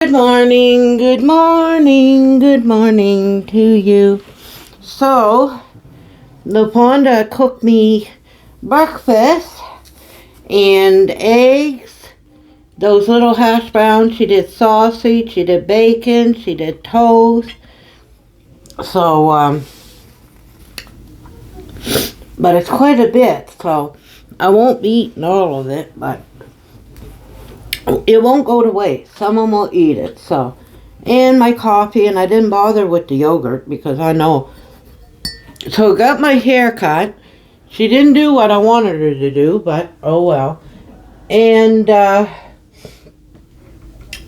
Good morning, good morning, good morning to you. So, LaPonda cooked me breakfast and eggs, those little hash browns. She did sausage, she did bacon, she did toast. So, but it's quite a bit, so I won't be eating all of it, but it won't go to waste. Someone will eat it, so. And my coffee, and I didn't bother with the yogurt because I know. So got my hair cut. She didn't do what I wanted her to do, but oh well. And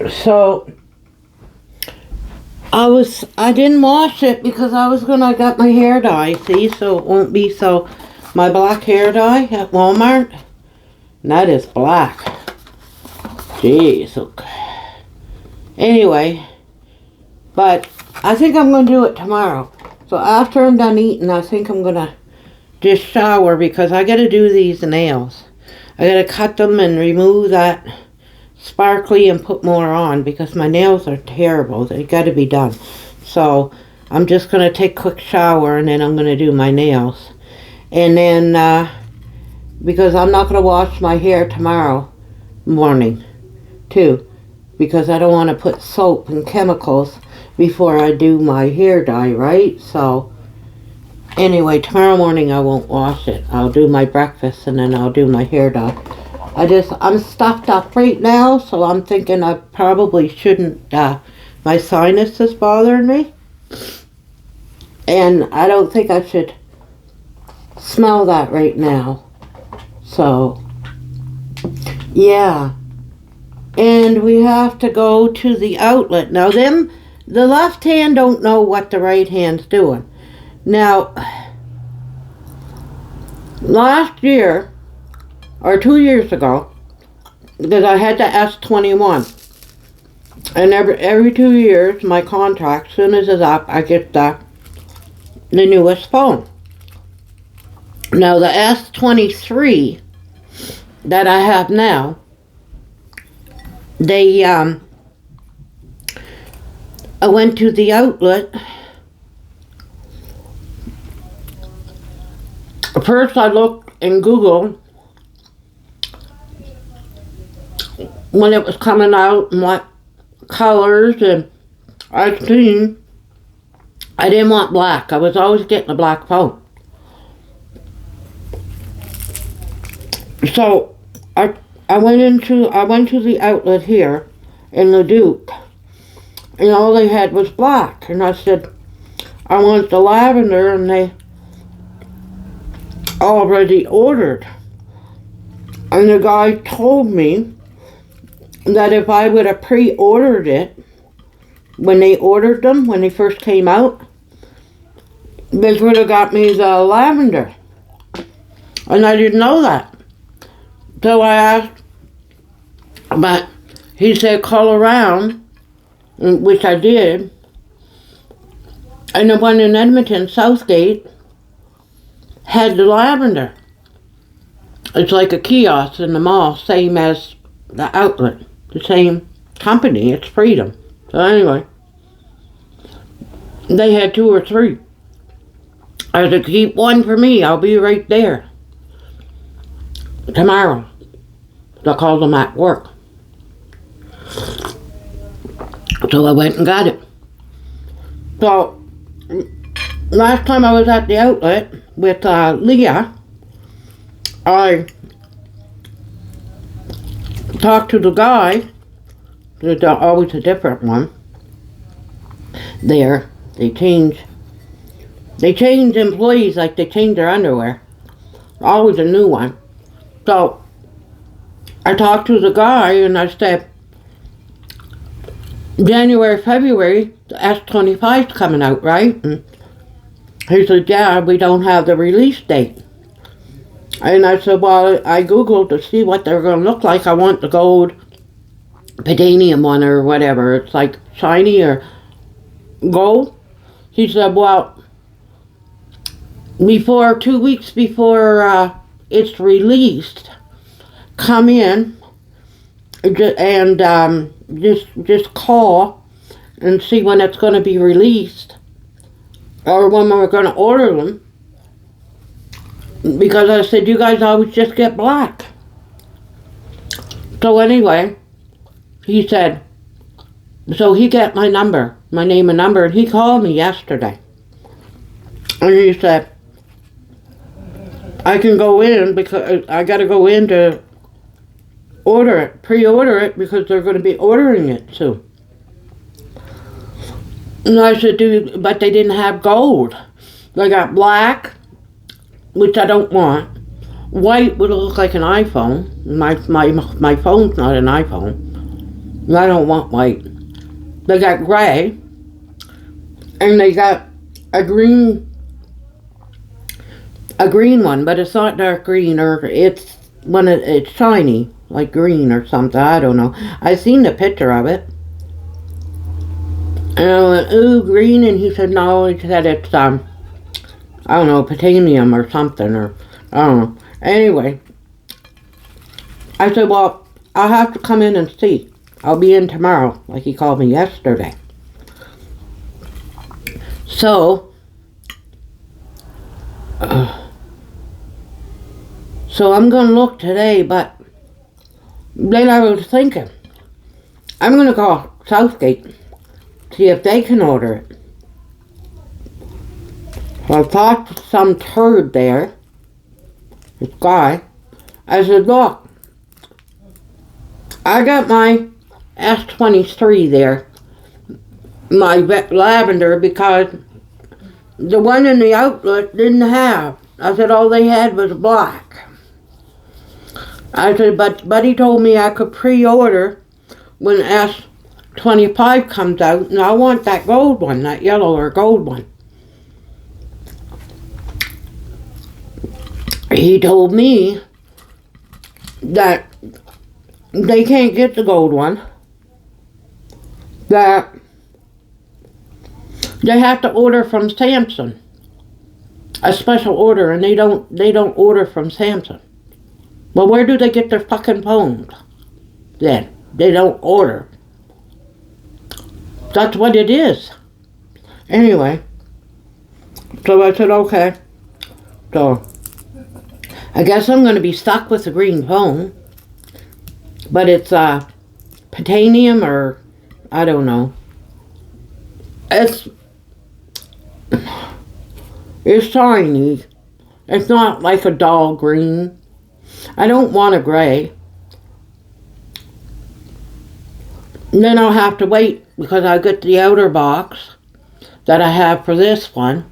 so I didn't wash it because I got my hair dye, see, so it won't be so, my black hair dye at Walmart, and that is black. Jeez, okay. Anyway, but I think I'm going to do it tomorrow. So after I'm done eating, I think I'm going to just shower because I got to do these nails. I got to cut them and remove that sparkly and put more on because my nails are terrible. They got to be done. So I'm just going to take a quick shower and then I'm going to do my nails. And then, because I'm not going to wash my hair tomorrow morning too, because I don't want to put soap and chemicals before I do my hair dye, right? So anyway, tomorrow morning I won't wash it. I'll do my breakfast and then I'll do my hair dye. I'm stuffed up right now, so I'm thinking I probably shouldn't, my sinus is bothering me. And I don't think I should smell that right now. So, yeah. And we have to go to the outlet. Now the left hand don't know what the right hand's doing. Now, last year, or 2 years ago, because I had the S21. And every 2 years, my contract, as soon as it's up, I get the newest phone. Now the S23 that I have now, I went to the outlet. First I looked in Google when it was coming out and what colors, and I didn't want black. I was always getting a black phone. So I went to the outlet here in Leduc, and all they had was black. And I said, I want the lavender, and they already ordered. And the guy told me that if I would have pre-ordered it, when they ordered them, when they first came out, they would have got me the lavender. And I didn't know that. So I asked, but he said call around, which I did. And the one in Edmonton, Southgate, had the lavender. It's like a kiosk in the mall, same as the outlet. The same company, it's Freedom. So anyway, they had 2 or 3. I said, keep one for me, I'll be right there tomorrow. So I called them at work. So I went and got it. So, last time I was at the outlet with Leah, I talked to the guy. There's always a different one there. They change employees like they change their underwear. Always a new one. So I talked to the guy and I said, January, February, the S25's coming out, right? And he said, yeah, we don't have the release date. And I said, well, I Googled to see what they're going to look like. I want the gold Titanium one or whatever. It's like shiny or gold. He said, well, 2 weeks before it's released, come in and just call and see when it's going to be released or when we're going to order them. Because I said, you guys always just get black. So anyway, he said, so he got my number, my name and number, and he called me yesterday. And he said, I can go in because I got to go in to order it, pre-order it, because they're going to be ordering it soon. And I said, but they didn't have gold. They got black, which I don't want. White would look like an iPhone. My phone's not an iPhone. I don't want white. They got gray, and they got a green one, but it's not dark green, or it's shiny, like green or something. I don't know. I seen the picture of it, and I went, ooh, green, and he said no. He said it's I don't know, titanium or something, or I don't know. Anyway, I said, well, I'll have to come in and see. I'll be in tomorrow, like he called me yesterday. So I'm going to look today, but then I was thinking, I'm going to call Southgate, see if they can order it. So I talked to some turd there, this guy. I said, look, I got my S23 there, my lavender, because the one in the outlet didn't have. I said, all they had was black. I said, but Buddy told me I could pre-order when S25 comes out, and I want that gold one, that yellow or gold one. He told me that they can't get the gold one, that they have to order from Samsung, a special order, and they don't order from Samsung. Well, where do they get their fucking phones then? They don't order. That's what it is. Anyway, so I said, okay. So I guess I'm going to be stuck with the green phone, but it's titanium, or I don't know. It's shiny. It's not like a dull green. I don't want a gray. And then I'll have to wait, because I'll get the outer box that I have for this one.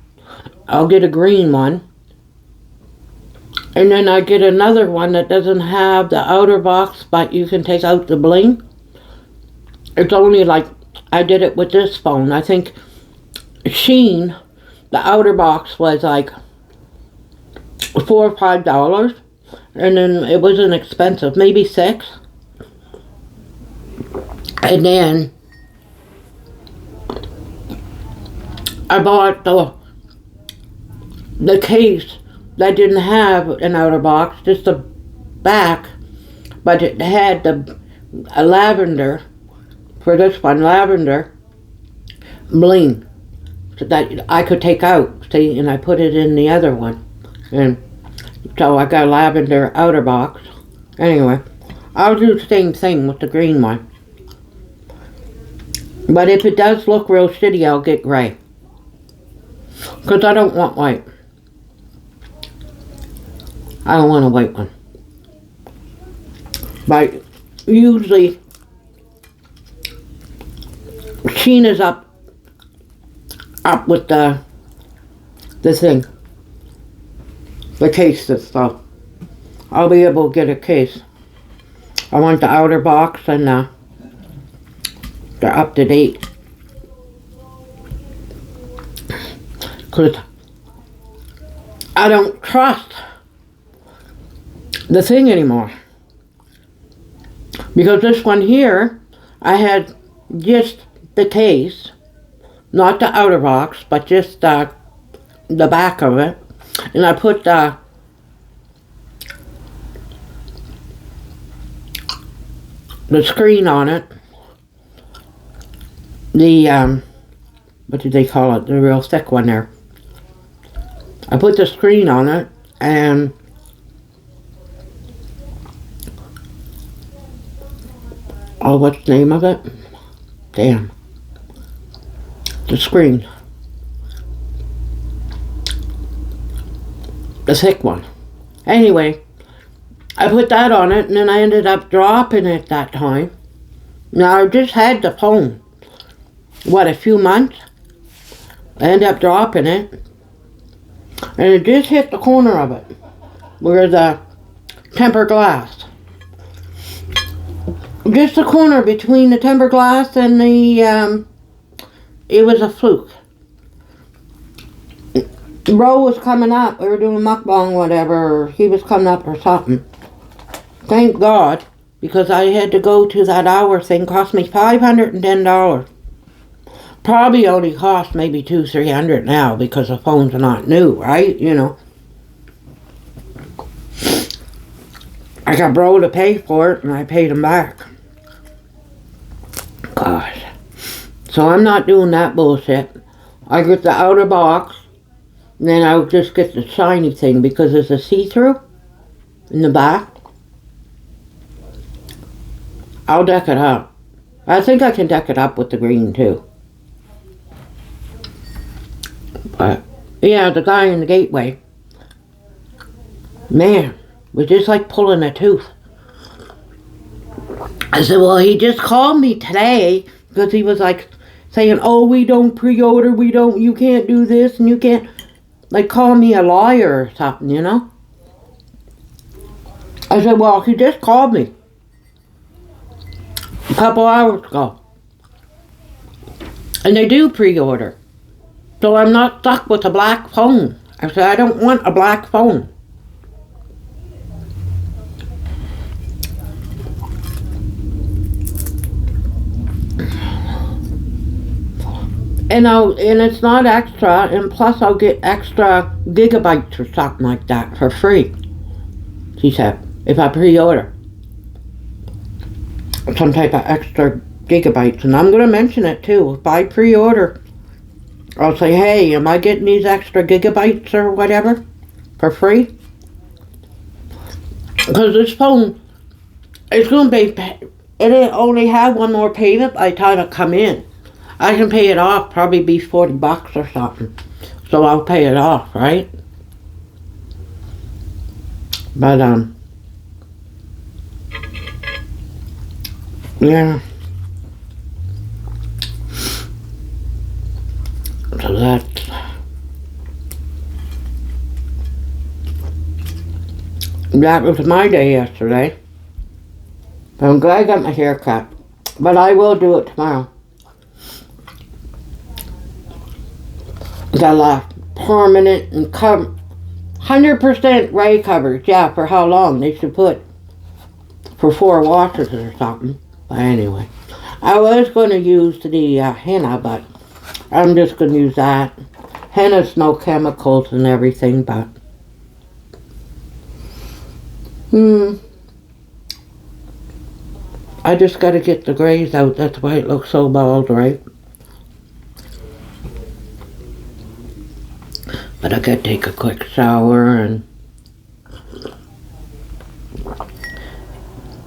I'll get a green one. And then I get another one that doesn't have the outer box, but you can take out the bling. It's only like, I did it with this phone. I think Sheen, the outer box was like $4 or $5. And then it wasn't expensive, maybe $6. And then I bought the case that didn't have an outer box, just the back, but it had a lavender, for this one, lavender bling, so that I could take out, see, and I put it in the other one. And so I got a lavender outer box. Anyway, I'll do the same thing with the green one. But if it does look real shitty, I'll get gray, because I don't want white. I don't want a white one. But usually, Sheen is up with the thing, the case and stuff. I'll be able to get a case. I want the outer box, and they're up to date. Because I don't trust the thing anymore. Because this one here, I had just the case, not the outer box, but just the back of it. And I put the screen on it. The, what do they call it? The real thick one there. I put the screen on it, and oh, what's the name of it? Damn. The screen. The thick one. Anyway, I put that on it, and then I ended up dropping it that time. Now, I just had the phone, what, a few months? I ended up dropping it, and it just hit the corner of it, where the tempered glass. Just the corner between the tempered glass and the, it was a fluke. Ro was coming up. We were doing mukbang, whatever. Or he was coming up or something. Thank God, because I had to go to that hour thing. Cost me $510. Probably only cost maybe $200-300 now because the phones are not new, right? You know. I got Bro to pay for it, and I paid him back. Gosh. So I'm not doing that bullshit. I get the outer box, and then I'll just get the shiny thing because there's a see-through in the back. I'll deck it up. I think I can deck it up with the green too. But, yeah, the guy in the gateway, man, was just like pulling a tooth. I said, well, he just called me today because he was like saying, oh, we don't pre-order, you can't do this, and you can't, like, call me a liar or something, you know? I said, well, he just called me a couple hours ago. And they do pre-order. So I'm not stuck with a black phone. I said, I don't want a black phone. And it's not extra, and plus I'll get extra gigabytes or something like that for free. She said, if I pre-order some type of extra gigabytes. And I'm going to mention it too. If I pre-order, I'll say, hey, am I getting these extra gigabytes or whatever for free? Because this phone, it's going to be, it only have one more payment by the time I come in. I can pay it off, probably be $40 or something. So I'll pay it off, right? But, yeah. So that was my day yesterday. I'm glad I got my hair cut. But I will do it tomorrow. Got a permanent and 100% ray coverage. Yeah, for how long? They should put for 4 washes or something. But anyway, I was going to use the henna, but I'm just going to use that. Henna's no chemicals and everything, but I just got to get the grays out. That's why it looks so bald, right? But I gotta take a quick shower, and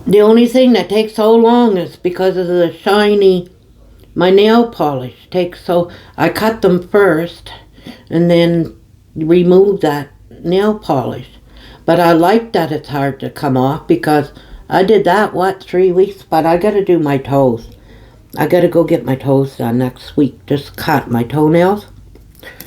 the only thing that takes so long is because of the shiny, my nail polish takes so, I cut them first and then remove that nail polish. But I like that it's hard to come off because I did that, 3 weeks, but I gotta do my toes. I gotta go get my toes done next week, just cut my toenails.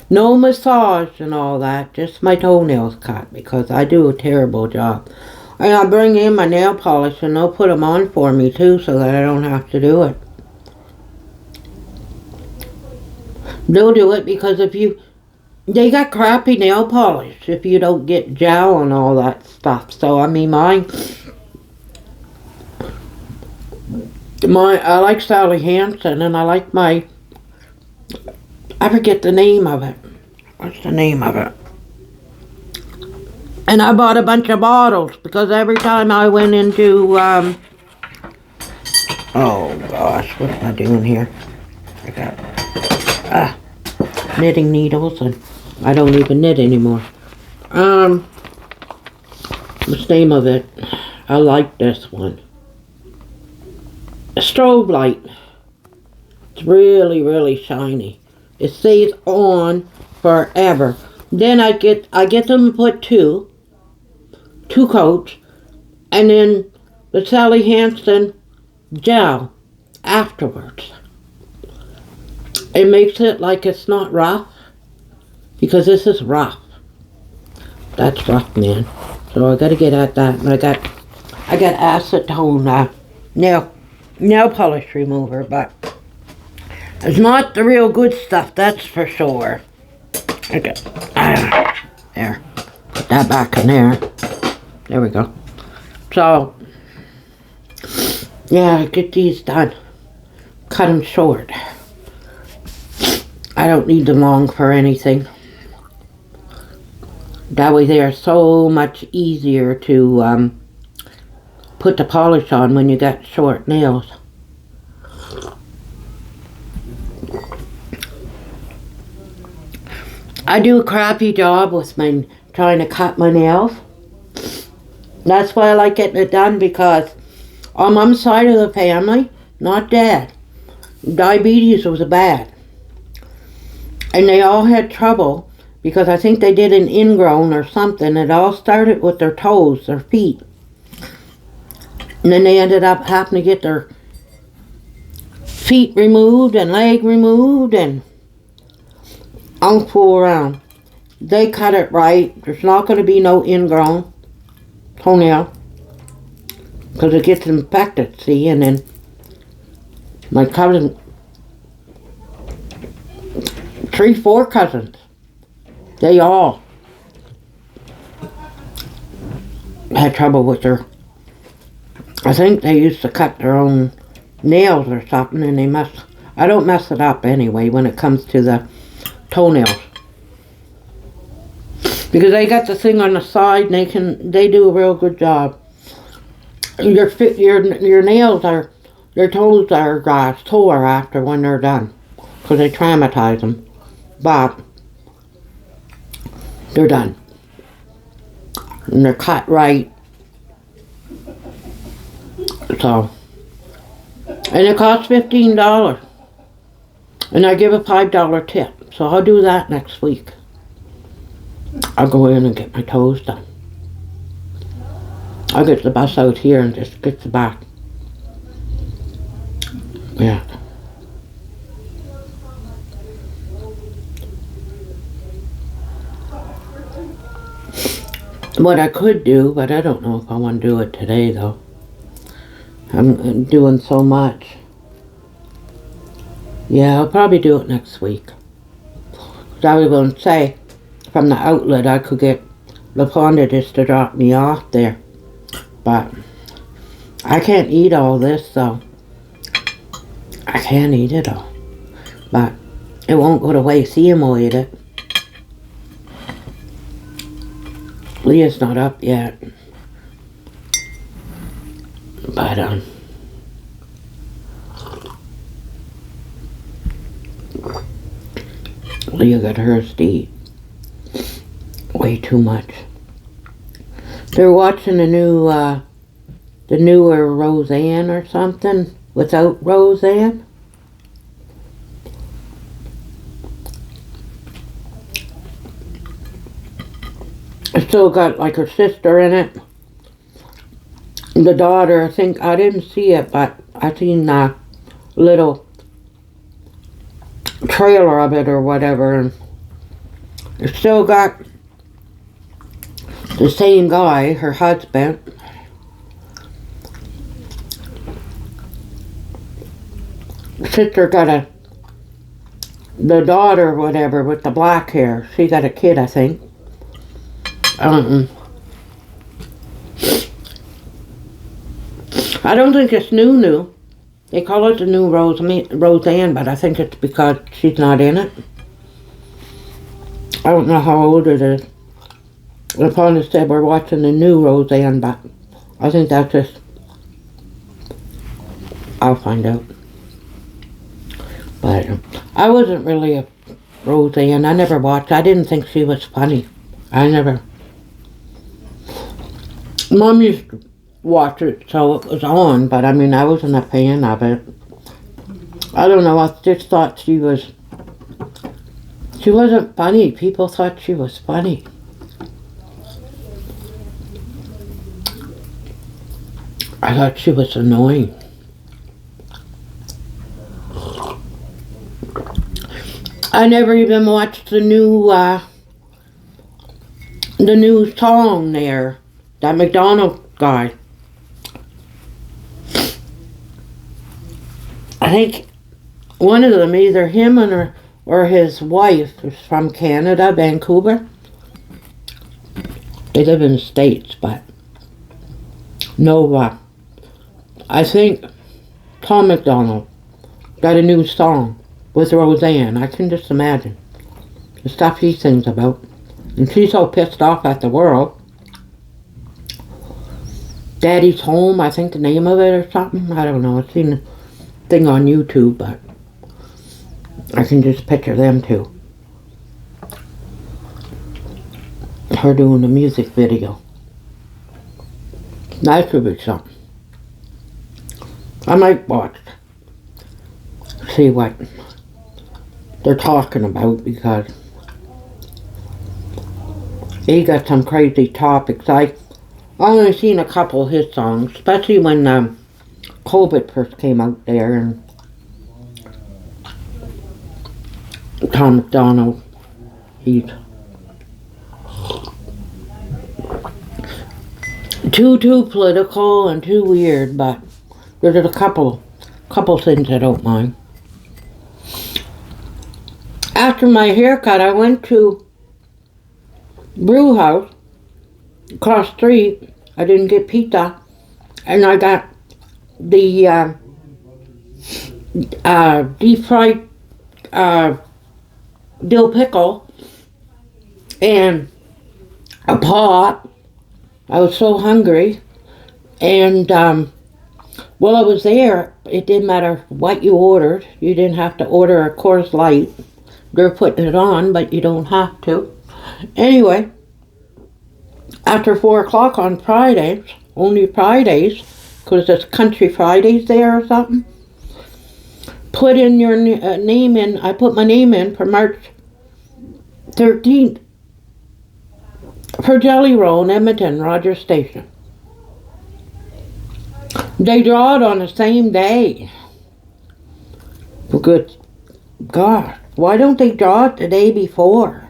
No massage and all that, just my toenails cut because I do a terrible job. And I'll bring in my nail polish and they'll put them on for me too so that I don't have to do it. They'll do it because they got crappy nail polish if you don't get gel and all that stuff. So I mean I like Sally Hansen, and I like I forget the name of it. What's the name of it? And I bought a bunch of bottles because every time I went into Oh gosh, what am I doing here? I got knitting needles and I don't even knit anymore. What's the name of it? I like this one. A strobe light. It's really, really shiny. It stays on forever. Then I get them to put two coats, and then the Sally Hansen gel afterwards. It makes it like it's not rough, because this is rough. That's rough, man. So I gotta get at that. And I got acetone nail polish remover, but it's not the real good stuff, that's for sure. Okay, there. Put that back in there. There we go. So, yeah, get these done. Cut them short. I don't need them long for anything. That way they are so much easier to put the polish on when you got short nails. I do a crappy job with trying to cut my nails. That's why I like getting it done, because on Mom's side of the family, not Dad, diabetes was bad. And they all had trouble because I think they did an ingrown or something. It all started with their toes, their feet. And then they ended up having to get their feet removed and leg removed, and I'll fool around. They cut it right. There's not going to be no ingrown toenail, because it gets infected, see. And then my cousin, 3-4 cousins, they all had trouble with their, I think they used to cut their own nails or something, and I don't mess it up anyway when it comes to the toenails, because they got the thing on the side and they do a real good job. Your nails are, your toes are sore after when they're done, because they traumatize them, but they're done and they're cut right. So, and it costs $15, and I give a $5 tip. So I'll do that next week. I'll go in and get my toes done. I'll get the bus out here and just get the back. Yeah. What I could do, but I don't know if I want to do it today though. I'm doing so much. Yeah, I'll probably do it next week. I was going to say, from the outlet I could get LaFonda just to drop me off there. But I can't eat all this, so I can't eat it all. But it won't go to waste. Ian will eat it. Leah's not up yet. But Leah got hers to eat. Way too much. They're watching the newer Roseanne or something without Roseanne. It's still got like her sister in it. The daughter, I think, I didn't see it, but I seen the little trailer of it or whatever, and it's still got the same guy, her husband. Sister got the daughter, whatever, with the black hair. She got a kid, I think. I don't think it's new. They call it the new Roseanne, but I think it's because she's not in it. I don't know how old it is. LaFonda said we're watching the new Roseanne, but I think that's just I'll find out. But I wasn't really a Roseanne. I never watched. I didn't think she was funny. I never. Mom used to watch it, so it was on, but I mean, I wasn't a fan of it. I don't know, I just thought she wasn't funny. People thought she was funny. I thought she was annoying. I never even watched the new song there. That McDonald guy. I think one of them, either him or his wife, is from Canada, Vancouver. They live in the States, but no, I think Tom McDonald got a new song with Roseanne. I can just imagine the stuff he sings about. And she's so pissed off at the world. Daddy's Home, I think the name of it or something. I don't know. I've seen a thing on YouTube, but I can just picture them too. Her doing a music video. That could be something. I might watch. See what they're talking about, because he got some crazy topics. I only seen a couple of his songs, especially when COVID first came out there, and Tom McDonald, he's too political and too weird, but there's a couple things I don't mind. After my haircut, I went to Brew House across the street. I didn't get pizza, and I got the deep fried dill pickle and a pot. I was so hungry, and while I was there, it didn't matter what you ordered. You didn't have to order a Coors Light. They're putting it on, but you don't have to. Anyway, after 4 o'clock on Fridays, only Fridays, because it's Country Fridays there or something, put in your name in. I put my name in for March 13th for Jelly Roll in Edmonton, Rogers Station. They draw it on the same day. For good God, why don't they draw it the day before?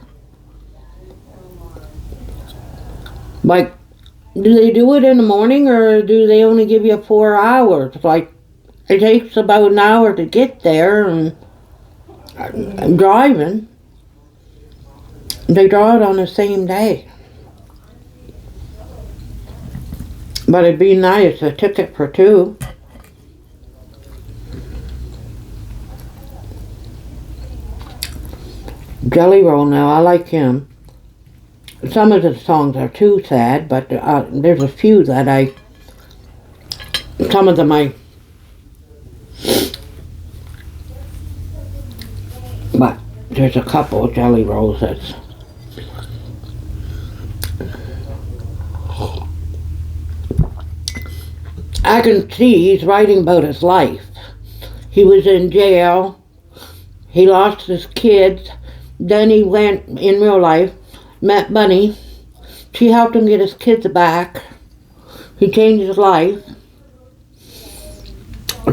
Like, do they do it in the morning, or do they only give you 4 hours? Like, it takes about an hour to get there, and I'm driving. They draw it on the same day. But it'd be nice, a ticket for 2. Jelly Roll now, I like him. Some of the songs are too sad, but there's a few that some of them but there's a couple of Jelly Rolls that's I can see he's writing about his life. He was in jail. He lost his kids. Then he went in real life, met Bunny. She helped him get his kids back. He changed his life.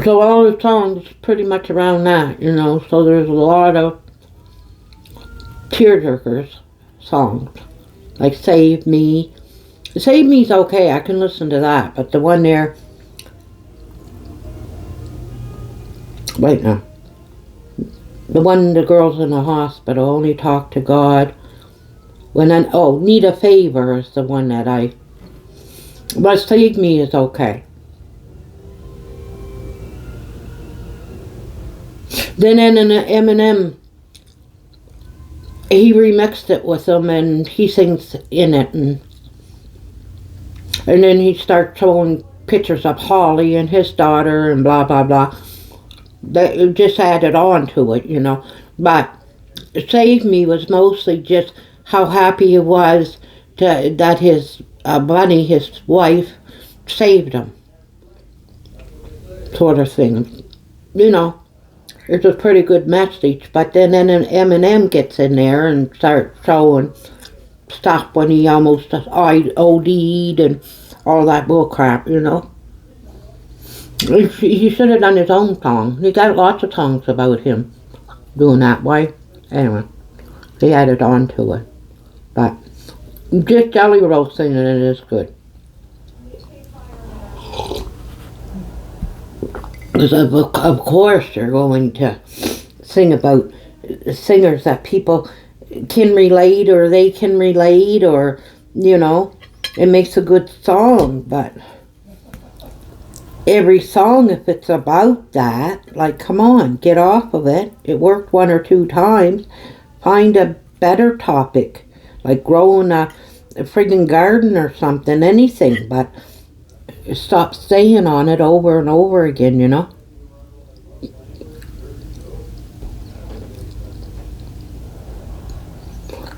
So all his songs pretty much around that, you know. So there's a lot of tearjerkers songs, like Save Me. Save Me's okay, I can listen to that, but the one there, wait now, the one the girl's in the hospital, Only Talk to God. Need a Favor is the one that but Save Me is okay. Then Eminem, he remixed it with him, and he sings in it, and then he starts showing pictures of Holly and his daughter and blah, blah, blah. They just added on to it, you know. But Save Me was mostly just how happy he was that his Bunny, his wife, saved him. Sort of thing. You know, it's a pretty good message. But then Eminem gets in there and starts showing stuff when he almost OD'd and all that bull crap, you know. He should have done his own song. He got lots of songs about him doing that way. Anyway, they added on to it. But just Jelly Roll singing it is good. Because of course they're going to sing about singers that people can relate, or they can relate, or, you know, it makes a good song. But every song, if it's about that, like, come on, get off of it. It worked 1 or 2 times. Find a better topic, like growing a friggin' garden or something, anything, but stop staying on it over and over again, you know.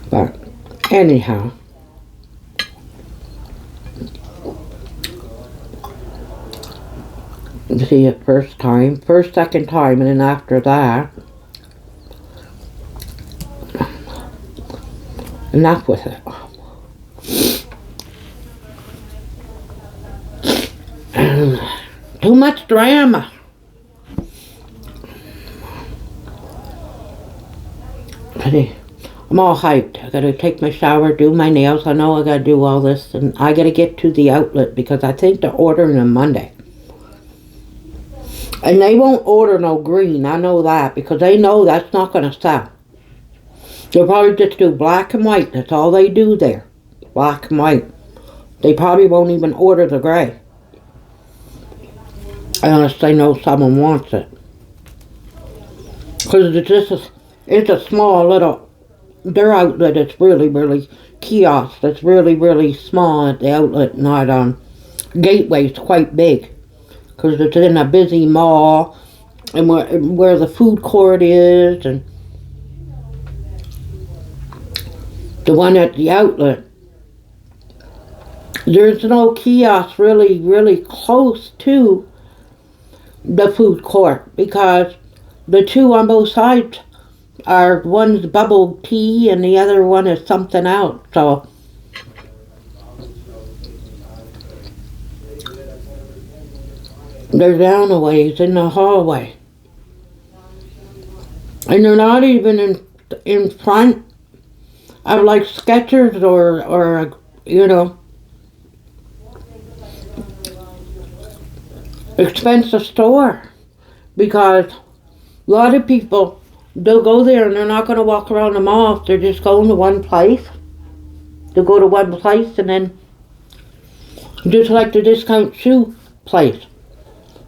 But anyhow, see it first, second time, and then after that, enough with it. Too much drama. I'm all hyped. I gotta take my shower, do my nails. I know I gotta do all this, and I gotta get to the outlet because I think they're ordering them Monday. And they won't order no green, I know that, because they know that's not gonna sell. They'll probably just do black and white. That's all they do there. Black and white. They probably won't even order the gray. Unless they know someone wants it. Because it's a small little, their outlet is really kiosk. It's really small at the outlet, not Gateway's quite big. Because it's in a busy mall, and where the food court is, and the one at the outlet, there's no kiosk really close to the food court, because the two on both sides are, one's bubble tea and the other one is something else. So they're down a ways in the hallway, and they're not even in front of like Skechers or you know, expensive store, because a lot of people, they'll go there and they're not going to walk around the mall. They're just going to one place. They'll go to one place, and then just like the discount shoe place,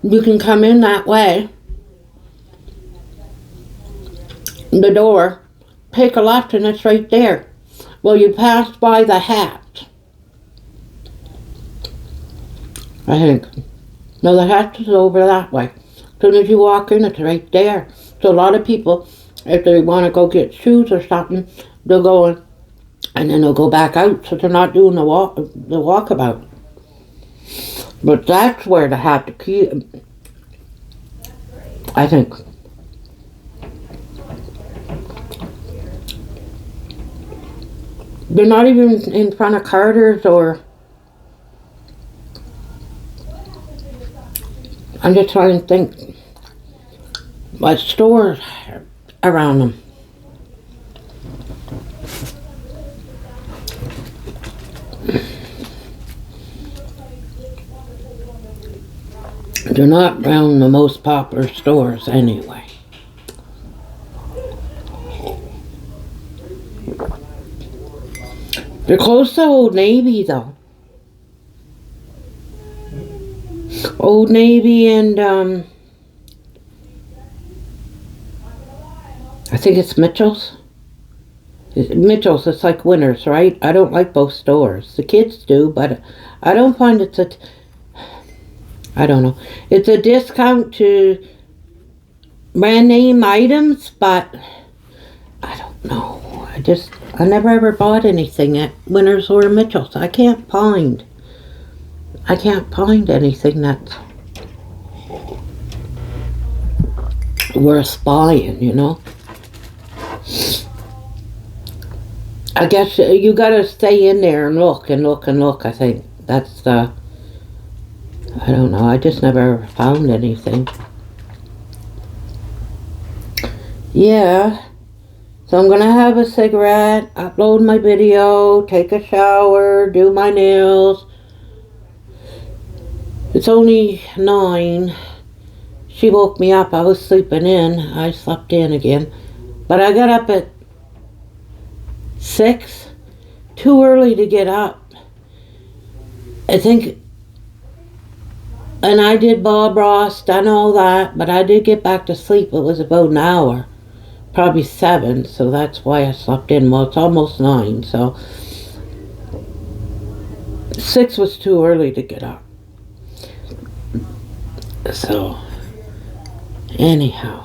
you can come in that way, the door, take a left, and it's right there. Well, you pass by the hat, I think. No, the hat is over that way. As soon as you walk in, it's right there. So a lot of people, if they want to go get shoes or something, they'll go in, and then they'll go back out, so they're not doing the walkabout. But that's where they have to keep, I think. They're not even in front of Carter's, or I'm just trying to think what stores around them. They're not around the most popular stores anyway. They're close to Old Navy though. Old Navy and I think it's Mitchell's. Mitchell's, it's like Winners, right? I don't like both stores. The kids do, but I don't find it's I don't know. It's a discount to brand name items, but I don't know. I never ever bought anything at Winners or Mitchell's. I can't find anything that's worth buying, you know. I guess you gotta stay in there and look and look and look. I think that's the, I don't know. I just never ever found anything. Yeah. So I'm gonna have a cigarette, upload my video, take a shower, do my nails. It's only 9. She woke me up. I was sleeping in. I slept in again. But I got up at 6. Too early to get up. I think, and I did Bob Ross, done all that, but I did get back to sleep. It was about an hour. Probably 7, so that's why I slept in. Well, it's almost 9, so 6 was too early to get up. So, anyhow,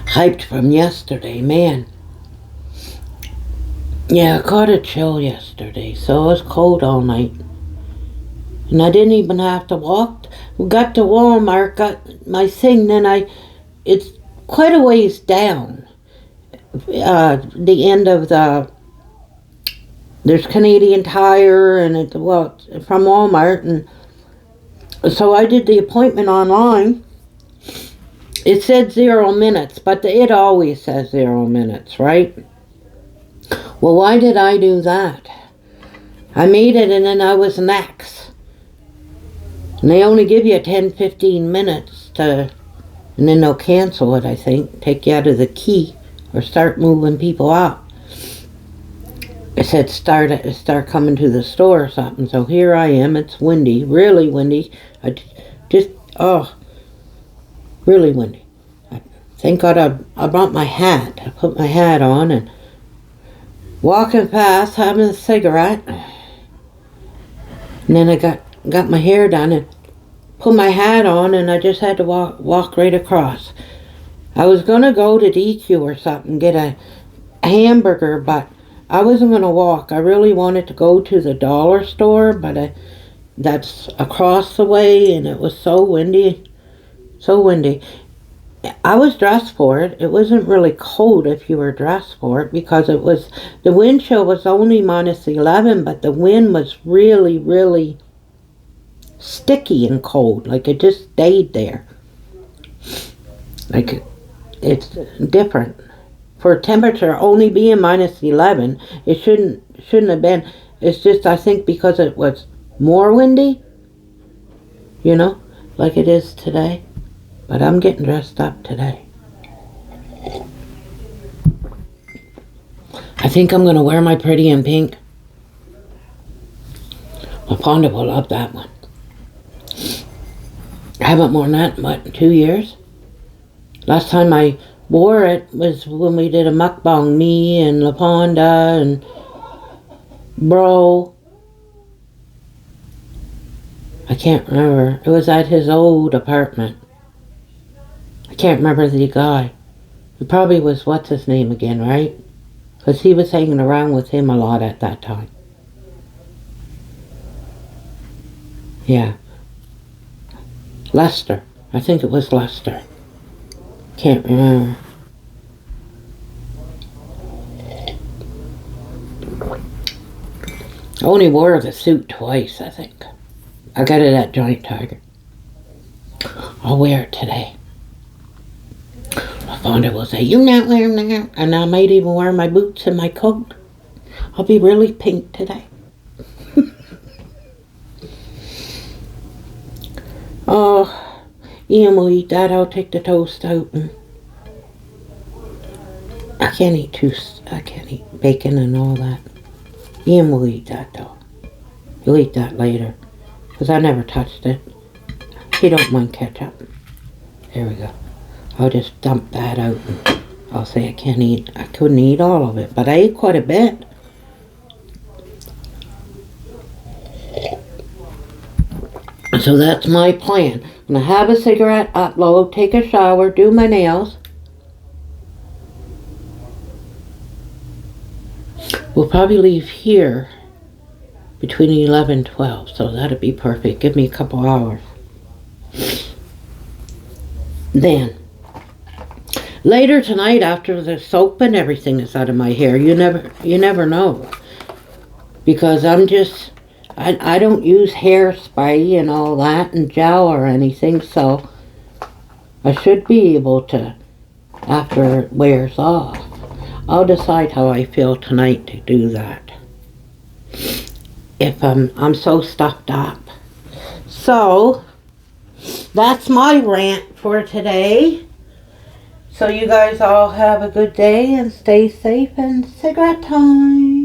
hyped from yesterday, man. Yeah, I caught a chill yesterday, so it was cold all night. And I didn't even have to walk. We got to Walmart, got my thing, then it's quite a ways down. The end of there's Canadian Tire and from Walmart. And so I did the appointment online. It said 0 minutes, but it always says 0 minutes, right? Well, why did I do that? I made it and then I was next. And they only give you 10-15 minutes and then they'll cancel it, I think. Take you out of the queue or start moving people out. It said start coming to the store or something. So here I am. It's windy, really windy. Really windy. Thank God I brought my hat. I put my hat on and walking past, having a cigarette. And then I got my hair done and put my hat on, and I just had to walk right across. I was going to go to DQ or something, get a hamburger, but I wasn't going to walk. I really wanted to go to the dollar store, but that's across the way, and it was so windy. So windy. I was dressed for it. It wasn't really cold if you were dressed for it, because the wind chill was only -11, but the wind was really, really sticky and cold. Like it just stayed there. Like it's different. For a temperature only being -11, it shouldn't have been. It's just, I think, because it was more windy, you know, like it is today. But I'm getting dressed up today. I think I'm going to wear my pretty in pink. My Fonda will love that one. I haven't worn that in 2 years. Last time I wore it was when we did a mukbang, me and LaPonda and Bro. I can't remember. It was at his old apartment. I can't remember the guy. It probably was, what's his name again, right? Because he was hanging around with him a lot at that time. Yeah. Lester. I think it was Lester. Can't remember. I only wore the suit twice, I think. I got it at Giant Tiger. I'll wear it today. My father will say, "You're not wearing that." And I might even wear my boots and my coat. I'll be really pink today. Oh, Ian will eat that. I'll take the toast out. And I can't eat bacon and all that. Ian will eat that though. He'll eat that later. Because I never touched it. He don't mind ketchup. There we go. I'll just dump that out and I'll say I couldn't eat all of it. But I ate quite a bit. So that's my plan. I'm gonna have a cigarette, upload, take a shower, do my nails. We'll probably leave here between 11 and 12, so that'd be perfect. Give me a couple hours. Then, later tonight, after the soap and everything is out of my hair, you never know. Because I don't use hairspray and all that and gel or anything, so I should be able to, after it wears off. I'll decide how I feel tonight to do that. If I'm so stuffed up. So, that's my rant for today. So you guys all have a good day and stay safe and cigarette time.